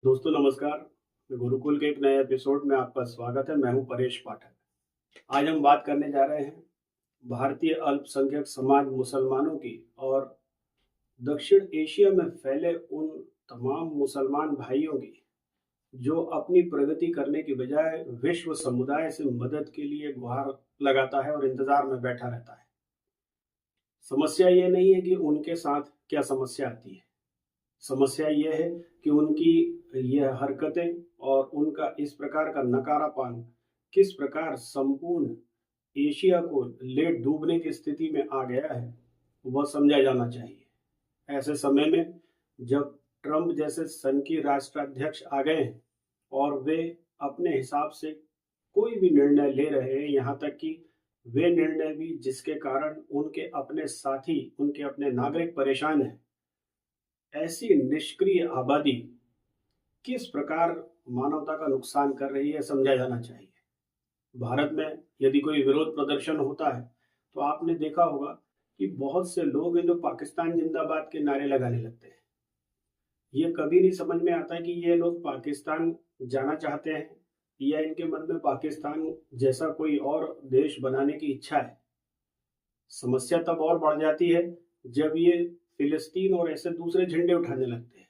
दोस्तों नमस्कार। गुरुकुल के एक नए एपिसोड में आपका स्वागत है। मैं हूं परेश पाठक। आज हम बात करने जा रहे हैं भारतीय अल्पसंख्यक समाज मुसलमानों की और दक्षिण एशिया में फैले उन तमाम मुसलमान भाइयों की जो अपनी प्रगति करने की बजाय विश्व समुदाय से मदद के लिए गुहार लगाता है और इंतजार में बैठा रहता है। समस्या ये नहीं है कि उनके साथ क्या समस्या आती है, समस्या यह है कि उनकी यह हरकतें और उनका इस प्रकार का नकारापन किस प्रकार संपूर्ण एशिया को ले डूबने की स्थिति में आ गया है, वह समझा जाना चाहिए। ऐसे समय में जब ट्रंप जैसे सनकी राष्ट्राध्यक्ष आ गए हैं और वे अपने हिसाब से कोई भी निर्णय ले रहे हैं, यहाँ तक कि वे निर्णय भी जिसके कारण उनके अपने साथी, उनके अपने नागरिक परेशान हैं, ऐसी निष्क्रिय आबादी किस प्रकार मानवता का नुकसान कर रही है समझा जाना चाहिए। भारत में यदि कोई विरोध प्रदर्शन होता है तो आपने देखा होगा कि बहुत से लोग हैं जो पाकिस्तान जिंदाबाद के नारे लगाने लगते हैं। ये कभी नहीं समझ में आता कि ये लोग पाकिस्तान जाना चाहते हैं या इनके मन में पाकिस्तान जैसा कोई और देश बनाने की इच्छा है। समस्या तब और बढ़ जाती है जब ये फिलिस्तीन और ऐसे दूसरे झंडे उठाने लगते हैं।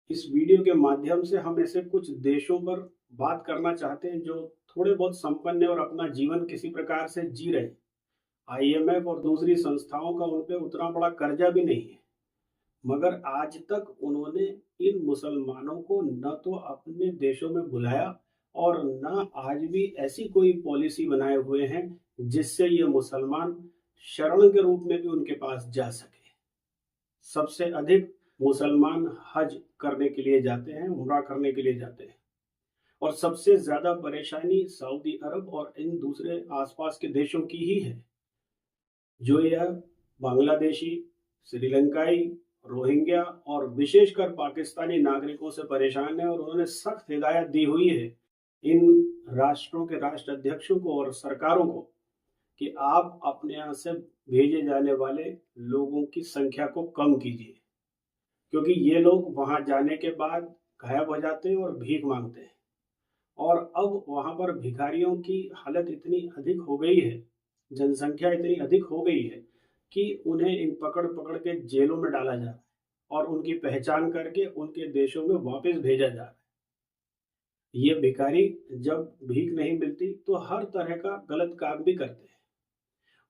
इस वीडियो के माध्यम से हम ऐसे कुछ देशों पर बात करना चाहते हैं जो थोड़े बहुत संपन्न है और अपना जीवन किसी प्रकार से जी रहे। आईएमएफ और दूसरी संस्थाओं का उन पर उतना बड़ा कर्जा भी नहीं है, मगर आज तक उन्होंने इन मुसलमानों को न तो अपने देशों में बुलाया और न आज भी ऐसी कोई पॉलिसी बनाए हुए हैं जिससे ये मुसलमान शरण के रूप में भी उनके पास जा सके। सबसे अधिक मुसलमान हज करने के लिए जाते हैं, उम्रा करने के लिए जाते हैं, और सबसे ज्यादा परेशानी सऊदी अरब और इन दूसरे आसपास के देशों की ही है, जो यह बांग्लादेशी, श्रीलंकाई, रोहिंग्या और विशेषकर पाकिस्तानी नागरिकों से परेशान है। और उन्होंने सख्त हिदायत दी हुई है इन राष्ट्रों के राष्ट्राध्यक्षों को और सरकारों को कि आप अपने यहाँ से भेजे जाने वाले लोगों की संख्या को कम कीजिए, क्योंकि ये लोग वहां जाने के बाद गायब हो जाते हैं और भीख मांगते हैं। और अब वहां पर भिखारियों की हालत इतनी अधिक हो गई है, जनसंख्या इतनी अधिक हो गई है कि उन्हें इन पकड़ पकड़ के जेलों में डाला जा रहा है और उनकी पहचान करके उनके देशों में वापस भेजा जा रहा है। ये भिखारी जब भीख नहीं मिलती तो हर तरह का गलत काम भी करते हैं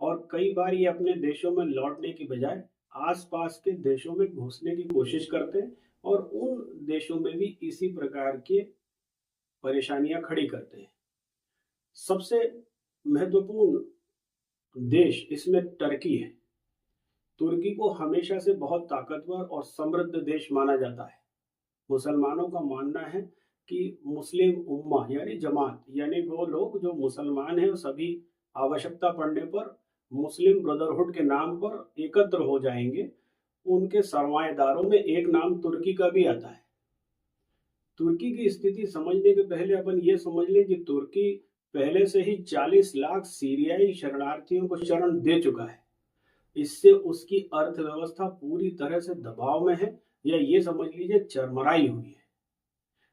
और कई बार ये अपने देशों में लौटने की बजाय आसपास के देशों में घुसने की कोशिश करते हैं और उन देशों में भी इसी प्रकार के परेशानियां खड़ी करते हैं। सबसे महत्वपूर्ण देश इसमें टर्की है। तुर्की को हमेशा से बहुत ताकतवर और समृद्ध देश माना जाता है। मुसलमानों का मानना है कि मुस्लिम उम्मा यानी जमात, यानी वो लोग जो मुसलमान हैं, सभी आवश्यकता पड़ने पर मुस्लिम ब्रदरहुड के नाम पर एकत्र हो जाएंगे। उनके सरमाएदारों में एक नाम तुर्की का भी आता है। तुर्की की स्थिति समझने के पहले अपन ये समझ लें कि तुर्की पहले से ही 40 लाख सीरियाई शरणार्थियों को शरण दे चुका है। इससे उसकी अर्थव्यवस्था पूरी तरह से दबाव में है, या ये समझ लीजिए चरमराई हुई है।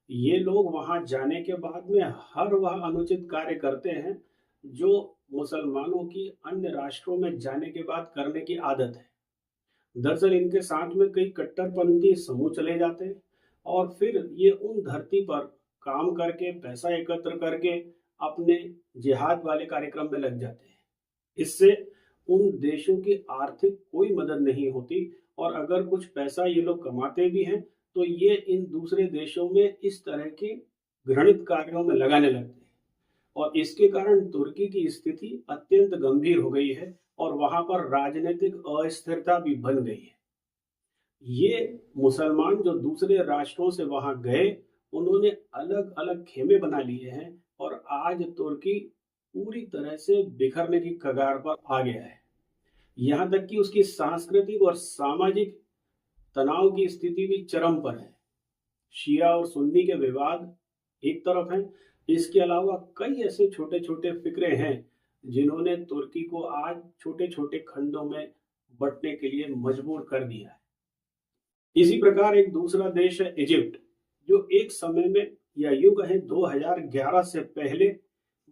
ये लोग वहां जाने के बाद में हर वह अनुचित कार्य करते हैं जो मुसलमानों की अन्य राष्ट्रों में जाने के बाद करने की आदत है। दरअसल इनके साथ में कई कट्टरपंथी समूह चले जाते हैं और फिर ये उन धरती पर काम करके पैसा एकत्र करके अपने जिहाद वाले कार्यक्रम में लग जाते हैं। इससे उन देशों की आर्थिक कोई मदद नहीं होती और अगर कुछ पैसा ये लोग कमाते भी हैं तो ये इन दूसरे देशों में इस तरह के घृणित कार्यों में लगाने लगते हैं और इसके कारण तुर्की की स्थिति अत्यंत गंभीर हो गई है और वहां पर राजनीतिक अस्थिरता भी बन गई है। ये मुसलमान जो दूसरे राष्ट्रों से वहां गए, उन्होंने अलग अलग खेमे बना लिए हैं और आज तुर्की पूरी तरह से बिखरने की कगार पर आ गया है। यहाँ तक कि उसकी सांस्कृतिक और सामाजिक तनाव की स्थिति भी चरम पर है। शिया और सुन्नी के विवाद एक तरफ हैं, इसके अलावा कई ऐसे छोटे छोटे फिक्रे हैं जिन्होंने तुर्की को आज छोटे छोटे खंडों में बंटने के लिए मजबूर कर दिया है। इसी प्रकार एक दूसरा देश है इजिप्ट। जो एक समय में या यूं कहें 2011 से पहले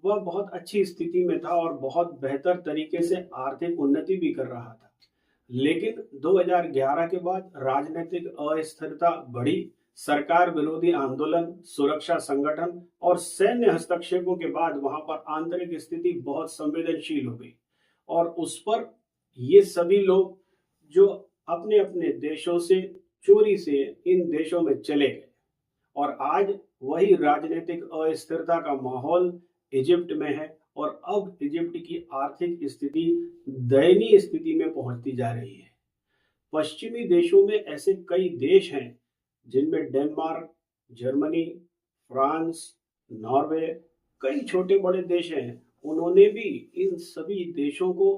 वह बहुत अच्छी स्थिति में था और बहुत बेहतर तरीके से आर्थिक उन्नति भी कर रहा था। लेकिन 2011 के बाद राजनीतिक अस्थिरता बढ़ी, सरकार विरोधी आंदोलन, सुरक्षा संगठन और सैन्य हस्तक्षेपों के बाद वहां पर आंतरिक स्थिति बहुत संवेदनशील हो गई और उस पर ये सभी लोग जो अपने अपने देशों से चोरी से इन देशों में चले गए और आज वही राजनीतिक अस्थिरता का माहौल इजिप्ट में है और अब इजिप्ट की आर्थिक स्थिति दयनीय स्थिति में पहुंचती जा रही है। पश्चिमी देशों में ऐसे कई देश हैं जिनमें डेनमार्क, जर्मनी, फ्रांस, नॉर्वे, कई छोटे बड़े देश हैं। उन्होंने भी इन सभी देशों को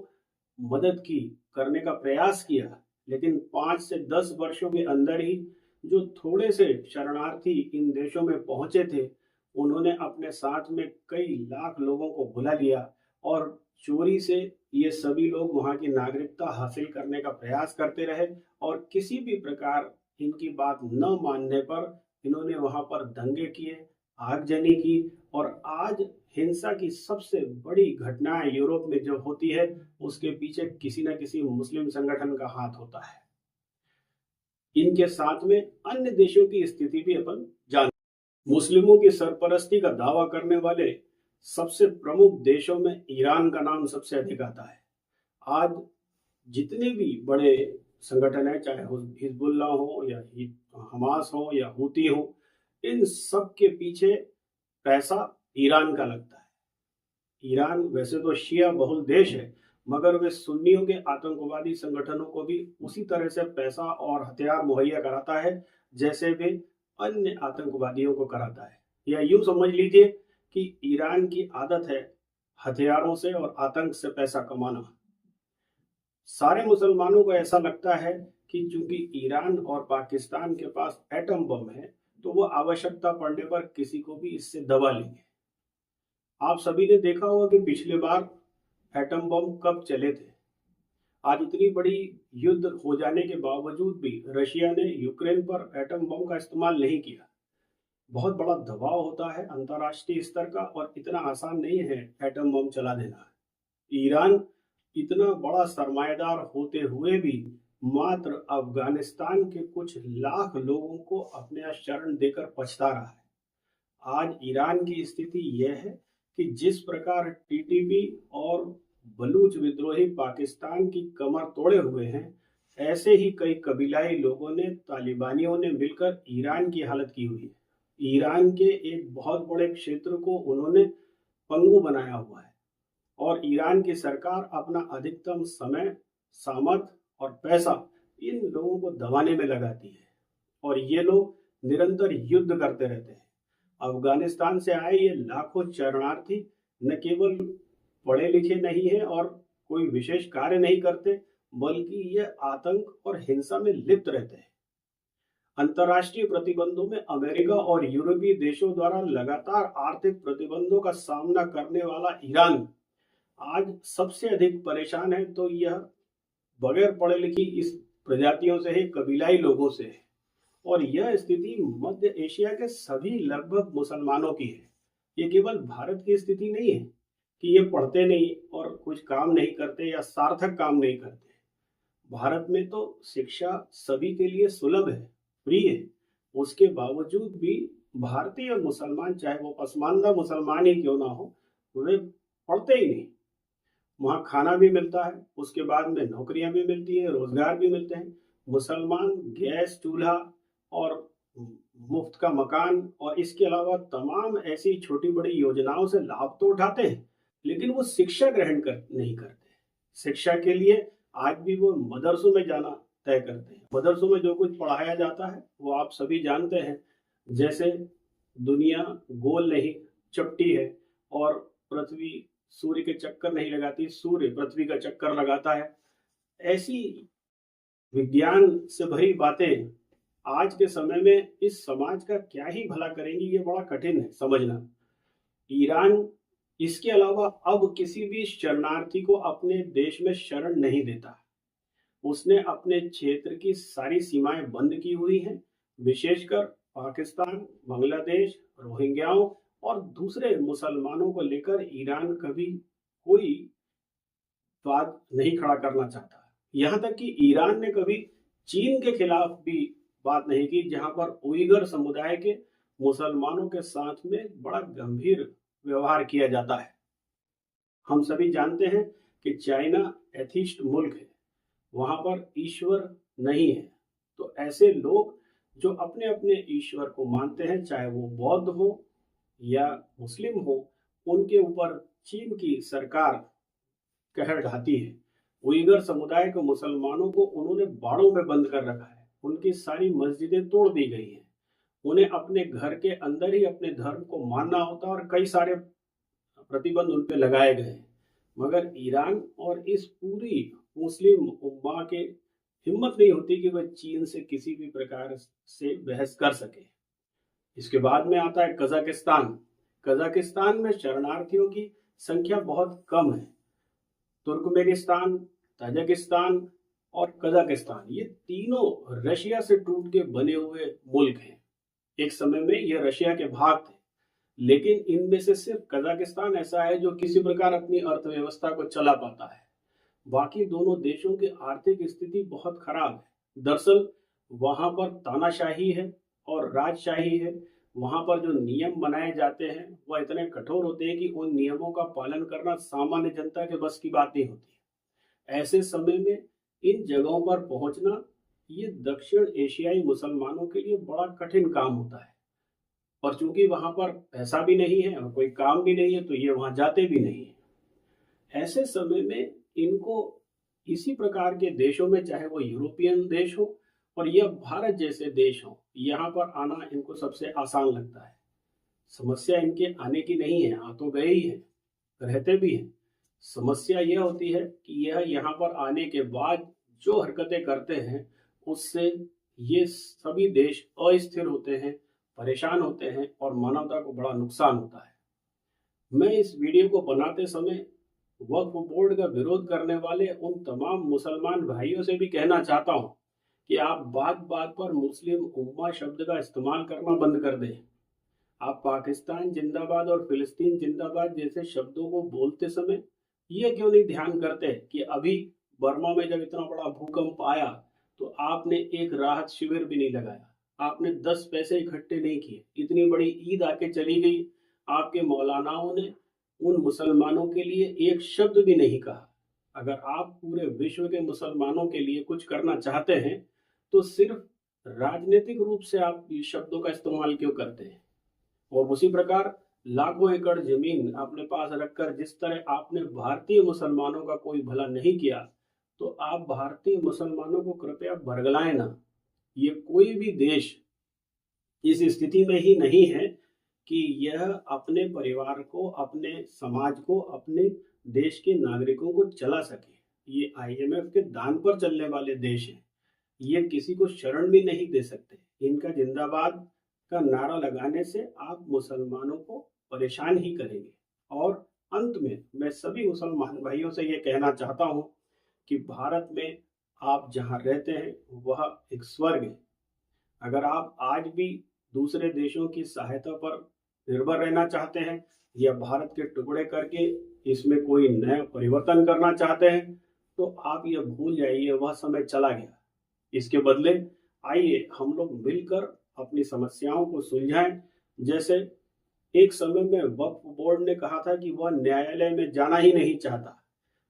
मदद की, करने का प्रयास किया, लेकिन 5 से 10 वर्षों के अंदर ही जो थोड़े से शरणार्थी इन देशों में पहुंचे थे, उन्होंने अपने साथ में कई लाख लोगों को बुला लिया और चोरी से ये सभी लोग वहां की नागरिकता हासिल करने का प्रयास करते रहे और किसी भी प्रकार इनकी बात न मानने पर इन्होंने वहां पर दंगे किए, आगजनी की और आज हिंसा की सबसे बड़ी घटनाएं यूरोप में जो होती है उसके पीछे किसी न किसी मुस्लिम संगठन का हाथ होता है। इनके साथ में अन्य देशों की स्थिति भी अपन जान, मुस्लिमों की सरपरस्ती का दावा करने वाले सबसे प्रमुख देशों में ईरान का नाम सबसे अधिक आता है। आज जितने भी बड़े संगठन है, चाहे हिजबुल्लाह हो या हमास हो या हूती हो, इन सब के पीछे पैसा ईरान का लगता है। ईरान वैसे तो शिया बहुल देश है, मगर वे सुन्नियों के आतंकवादी संगठनों को भी उसी तरह से पैसा और हथियार मुहैया कराता है जैसे वे अन्य आतंकवादियों को कराता है। या यूं समझ लीजिए कि ईरान की आदत है हथियारों से और आतंक से पैसा कमाना। सारे मुसलमानों को ऐसा लगता है कि चूंकि ईरान और पाकिस्तान के पास एटम बम है तो वो आवश्यकता पड़ने पर किसी को भी इससे दबा लेंगे। आप सभी ने देखा होगा कि पिछले बार एटम बम कब चले थे। आज इतनी बड़ी युद्ध हो जाने के बावजूद भी रशिया ने यूक्रेन पर एटम बम का इस्तेमाल नहीं किया। बहुत बड़ा दबाव होता है अंतर्राष्ट्रीय स्तर का और इतना आसान नहीं है एटम बम चला देना। ईरान इतना बड़ा सरमाएदार होते हुए भी मात्र अफगानिस्तान के कुछ लाख लोगों को अपने यहाँ शरण देकर पछता रहा है। आज ईरान की स्थिति यह है कि जिस प्रकार टीटीपी और बलूच विद्रोही पाकिस्तान की कमर तोड़े हुए हैं, ऐसे ही कई कबीलाई लोगों ने, तालिबानियों ने मिलकर ईरान की हालत की हुई है। ईरान के एक बहुत बड़े क्षेत्र को उन्होंने पंगु बनाया हुआ है और ईरान की सरकार अपना अधिकतम समय, सामर्थ्य और पैसा इन लोगों को दबाने में लगाती है और ये लोग निरंतर युद्ध करते रहते हैं। अफगानिस्तान से आए ये लाखों शरणार्थी न केवल पढ़े लिखे नहीं है और कोई विशेष कार्य नहीं करते, बल्कि ये आतंक और हिंसा में लिप्त रहते हैं। अंतर्राष्ट्रीय प्रतिबंधों में अमेरिका और यूरोपीय देशों द्वारा लगातार आर्थिक प्रतिबंधों का सामना करने वाला ईरान आज सबसे अधिक परेशान है, तो यह बगैर पढ़े लिखी इस प्रजातियों से है, कबीलाई लोगों से है। और यह स्थिति मध्य एशिया के सभी लगभग मुसलमानों की है। ये केवल भारत की स्थिति नहीं है कि ये पढ़ते नहीं और कुछ काम नहीं करते या सार्थक काम नहीं करते। भारत में तो शिक्षा सभी के लिए सुलभ है, फ्री है। उसके बावजूद भी भारतीय मुसलमान, चाहे वो पसमानदा मुसलमान ही क्यों ना हो, वे पढ़ते ही नहीं। वहाँ खाना भी मिलता है, उसके बाद में नौकरियां भी मिलती है, रोजगार भी मिलते हैं। मुसलमान गैस चूल्हा और मुफ्त का मकान और इसके अलावा तमाम ऐसी छोटी बड़ी योजनाओं से लाभ तो उठाते हैं, लेकिन वो शिक्षा ग्रहण नहीं करते। शिक्षा के लिए आज भी वो मदरसों में जाना तय करते हैं। मदरसों में जो कुछ पढ़ाया जाता है वो आप सभी जानते हैं, जैसे दुनिया गोल नहीं चपटी है और पृथ्वी सूर्य के चक्कर नहीं लगाती, सूर्य पृथ्वी का चक्कर लगाता है। ऐसी विज्ञान से भरी बातें आज के समय में इस समाज का क्या ही भला करेंगी, ये बड़ा कठिन है समझना। ईरान इसके अलावा अब किसी भी शरणार्थी को अपने देश में शरण नहीं देता। उसने अपने क्षेत्र की सारी सीमाएं बंद की हुई हैं, विशेषकर पाकिस्तान, बांग्लादेश, रोहिंग्याओं और दूसरे मुसलमानों को लेकर ईरान कभी कोई बात नहीं खड़ा करना चाहता। यहाँ तक कि ईरान ने कभी चीन के खिलाफ भी बात नहीं की, जहां पर उइगर समुदाय के मुसलमानों के साथ में बड़ा गंभीर व्यवहार किया जाता है। हम सभी जानते हैं कि चाइना एथिस्ट मुल्क है, वहां पर ईश्वर नहीं है। तो ऐसे लोग जो अपने अपने ईश्वर को मानते हैं, चाहे वो बौद्ध हो या मुस्लिम हो, उनके ऊपर चीन की सरकार कहर ढाती है। उइगर समुदाय के मुसलमानों को उन्होंने बाड़ों में बंद कर रखा है, उनकी सारी मस्जिदें तोड़ दी गई हैं, उन्हें अपने घर के अंदर ही अपने धर्म को मानना होता है और कई सारे प्रतिबंध उन पे लगाए गए हैं। मगर ईरान और इस पूरी मुस्लिम उम्मा के हिम्मत नहीं होती कि वह चीन से किसी भी प्रकार से बहस कर सके। इसके बाद में आता है कजाकिस्तान। कजाकिस्तान में शरणार्थियों की संख्या बहुत कम है। तुर्कमेनिस्तान, ताजिकिस्तान और कजाकिस्तान, ये तीनों रशिया से टूट के बने हुए मुल्क हैं। एक समय में ये रशिया के भाग थे, लेकिन इनमें से सिर्फ कजाकिस्तान ऐसा है जो किसी प्रकार अपनी अर्थव्यवस्था को चला पाता है। बाकी दोनों देशों की आर्थिक स्थिति बहुत खराब है। दरअसल वहां पर तानाशाही है और राजशाही है। वहां पर जो नियम बनाए जाते हैं वह इतने कठोर होते हैं कि उन नियमों का पालन करना सामान्य जनता के बस की बात नहीं होती। ऐसे समय में इन जगहों पर पहुंचना ये दक्षिण एशियाई मुसलमानों के लिए बड़ा कठिन काम होता है। और चूंकि वहां पर पैसा भी नहीं है और कोई काम भी नहीं है, तो ये वहां जाते भी नहीं है। ऐसे समय में इनको इसी प्रकार के देशों में, चाहे वो यूरोपियन देश हो और यह भारत जैसे देश हो, यहाँ पर आना इनको सबसे आसान लगता है। समस्या इनके आने की नहीं है, आ तो गए ही है, रहते भी हैं। समस्या यह होती है कि यह यहाँ पर आने के बाद जो हरकतें करते हैं उससे ये सभी देश अस्थिर होते हैं, परेशान होते हैं और मानवता को बड़ा नुकसान होता है। मैं इस वीडियो को बनाते समय वक्फ बोर्ड का विरोध करने वाले उन तमाम मुसलमान भाइयों से भी कहना चाहता हूं कि आप बात बात पर मुस्लिम उम्मा शब्द का इस्तेमाल करना बंद कर दें। आप पाकिस्तान जिंदाबाद और फिलिस्तीन जिंदाबाद जैसे शब्दों को बोलते समय ये क्यों नहीं ध्यान करते कि अभी बर्मा में जब इतना बड़ा भूकंप आया तो आपने एक राहत शिविर भी नहीं लगाया, आपने 10 पैसे इकट्ठे नहीं किए। इतनी बड़ी ईद आके चली गई, आपके मौलानाओं ने उन मुसलमानों के लिए एक शब्द भी नहीं कहा। अगर आप पूरे विश्व के मुसलमानों के लिए कुछ करना चाहते हैं तो सिर्फ राजनीतिक रूप से आप ये शब्दों का इस्तेमाल क्यों करते हैं? और उसी प्रकार लाखों एकड़ जमीन अपने पास रखकर जिस तरह आपने भारतीय मुसलमानों का कोई भला नहीं किया, तो आप भारतीय मुसलमानों को कृपया बरगलाएं ना। ये कोई भी देश इस स्थिति में ही नहीं है कि यह अपने परिवार को, अपने समाज को, अपने देश के नागरिकों को चला सके। ये आईएमएफ के दान पर चलने वाले देश हैं। ये किसी को शरण भी नहीं दे सकते। इनका जिंदाबाद का नारा लगाने से आप मुसलमानों को परेशान ही करेंगे। और अंत में मैं सभी मुसलमान भाइयों से ये कहना चाहता हूँ कि भारत में आप जहाँ रहते हैं वह एक स्वर्ग है। अगर आप आज भी दूसरे देशों की सहायता पर निर्भर रहना चाहते हैं या भारत के टुकड़े करके इसमें कोई नया परिवर्तन करना चाहते हैं, तो आप यह भूल जाइए, वह समय चला गया। इसके बदले आइए हम लोग मिलकर अपनी समस्याओं को सुलझाएं। जैसे एक समय में वक्फ बोर्ड ने कहा था कि वह न्यायालय में जाना ही नहीं चाहता,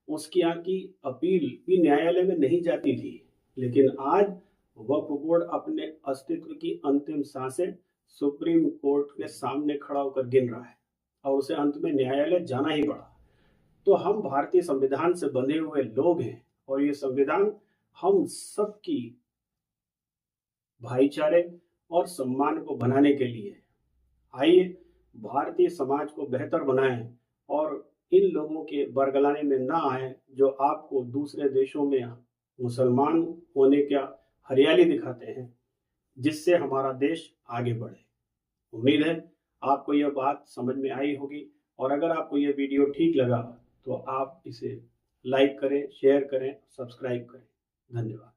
उसकी यहाँ की अपील भी न्यायालय में नहीं जाती थी। लेकिन आज वक्फ बोर्ड अपने अस्तित्व की अंतिम सांसें सुप्रीम कोर्ट के सामने खड़ा होकर गिन रहा है और उसे अंत में न्यायालय जाना ही पड़ा। तो हम भारतीय संविधान से बंधे हुए लोग हैं और ये संविधान हम सबकी भाईचारे और सम्मान को बनाने के लिए। आइए भारतीय समाज को बेहतर बनाएं और इन लोगों के बरगलाने में ना आए जो आपको दूसरे देशों में मुसलमान होने का हरियाली दिखाते हैं, जिससे हमारा देश आगे बढ़े। उम्मीद है आपको यह बात समझ में आई होगी और अगर आपको यह वीडियो ठीक लगा तो आप इसे लाइक करें, शेयर करें, सब्सक्राइब करें। धन्यवाद।